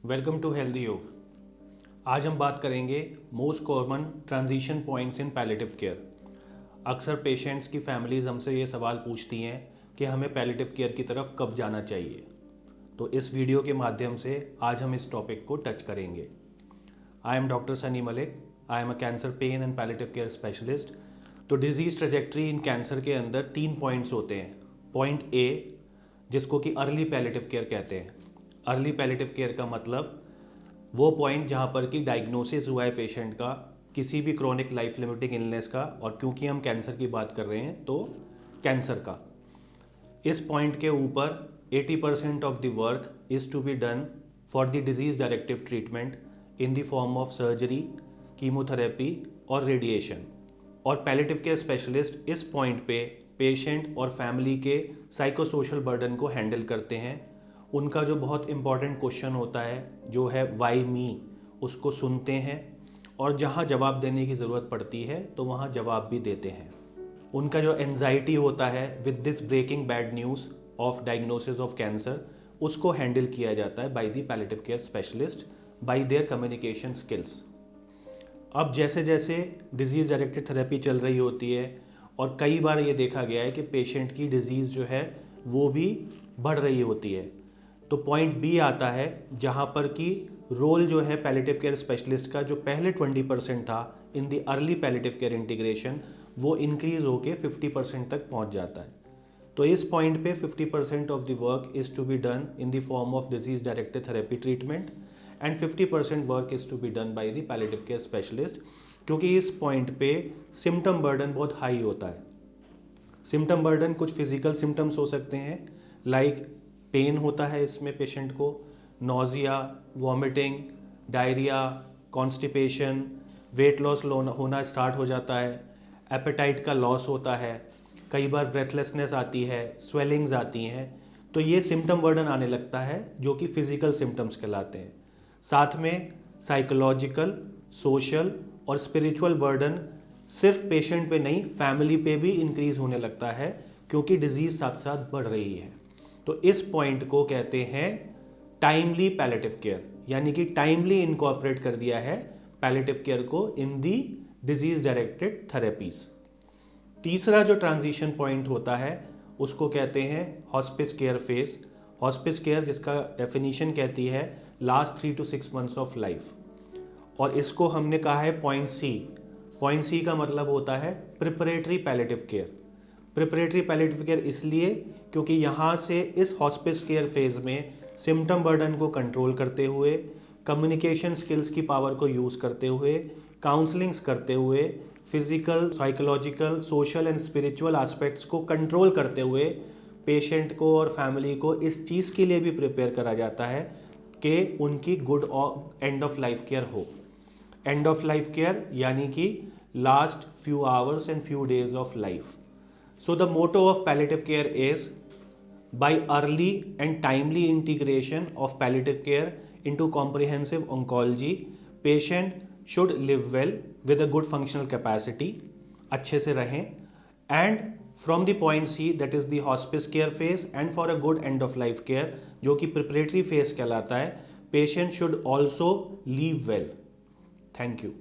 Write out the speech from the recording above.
Welcome to healthy योग। आज हम बात करेंगे most common transition points in palliative care. अक्सर पेशेंट्स की फैमिलीज़ हमसे ये सवाल पूछती हैं कि हमें पैलिएटिव केयर की तरफ कब जाना चाहिए। तो इस वीडियो के माध्यम से आज हम इस टॉपिक को टच करेंगे। I am doctor Sunny Malik. I am a cancer pen and palliative care specialist. तो डिजीज़ ट्रेजेक्ट्री इन कैंसर के अंदर 3 पॉइंट्स होते हैं। पॉइंट ए, जिसको कि अर्ली पैलिएटिव केयर कहते हैं। अर्ली पैलिएटिव केयर का मतलब वो पॉइंट जहाँ पर कि डायग्नोसिस हुआ है पेशेंट का किसी भी क्रोनिक लाइफ लिमिटिंग इलनेस का, और क्योंकि हम कैंसर की बात कर रहे हैं तो कैंसर का। इस पॉइंट के ऊपर 80% of the work is to be done for the disease directive treatment in the form of surgery, chemotherapy और रेडिएशन। और पैलिएटिव केयर स्पेशलिस्ट इस पॉइंट पे पेशेंट और फैमिली के साइकोसोशल बर्डन को हैंडल करते हैं। उनका जो बहुत इंपॉर्टेंट क्वेश्चन होता है जो है वाई मी, उसको सुनते हैं और जहाँ जवाब देने की ज़रूरत पड़ती है तो वहाँ जवाब भी देते हैं। उनका जो एंजाइटी होता है with this breaking bad news of diagnosis of cancer, उसको हैंडल किया जाता है by the palliative care specialist by their communication skills. अब जैसे जैसे डिजीज़ डायरेक्टेड थेरेपी चल रही होती है और कई बार ये देखा गया है कि पेशेंट की डिज़ीज़ जो है वो भी बढ़ रही होती है। तो पॉइंट बी आता है जहाँ पर कि रोल जो है पैलिएटिव केयर स्पेशलिस्ट का जो पहले 20% था in the early palliative care integration, वो इंक्रीज़ होके 50% तक पहुँच जाता है। तो इस पॉइंट पे 50% of the work is to be done in the form of disease directed therapy treatment and 50% work is to be done by the palliative care specialist, क्योंकि इस पॉइंट पे सिम्टम बर्डन बहुत हाई होता है। Symptom burden कुछ physical symptoms हो सकते हैं, लाइक पेन होता है इसमें पेशेंट को, nausea, vomiting, diarrhoea, constipation, weight loss होना स्टार्ट हो जाता है, एपेटाइट का लॉस होता है, कई बार ब्रेथलेसनेस आती है, स्वेलिंग्स आती हैं। तो ये सिम्टम बर्डन आने लगता है जो कि फिजिकल सिम्टम्स कहलाते हैं। साथ में साइकोलॉजिकल, सोशल और स्पिरिचुअल बर्डन सिर्फ पेशेंट पे नहीं, फैमिली पे भी इंक्रीज होने लगता है क्योंकि डिजीज़ साथ साथ बढ़ रही है। तो इस पॉइंट को कहते हैं टाइमली पैलिएटिव केयर, यानी कि टाइमली इनकॉर्पोरेट कर दिया है पैलिएटिव केयर को इन दी डिजीज़ डायरेक्टेड थेरेपीज। तीसरा जो ट्रांजिशन पॉइंट होता है उसको कहते हैं hospice care phase. Hospice care जिसका डेफिनेशन कहती है last 3 to 6 months of life, और इसको हमने कहा है पॉइंट सी। पॉइंट सी का मतलब होता है preparatory palliative care. Preparatory palliative care इसलिए क्योंकि यहाँ से इस हॉस्पिस केयर फेज में सिम्टम बर्डन को कंट्रोल करते हुए, कम्युनिकेशन स्किल्स की पावर को यूज़ करते हुए, काउंसलिंग्स करते हुए, physical, psychological, social and spiritual aspects को कंट्रोल करते हुए पेशेंट को और फैमिली को इस चीज़ के लिए भी प्रिपेयर करा जाता है कि उनकी good end of life care हो। एंड ऑफ लाइफ केयर यानी कि last few hours and few days of life. So the motto of palliative care is by early and timely integration of palliative care into comprehensive oncology, patient should live well with a good functional capacity, अच्छे से रहें, and from the point C, that is the hospice care phase, and for a good end of life care जो कि preparatory phase कहलाता है, patient should also live well. Thank you.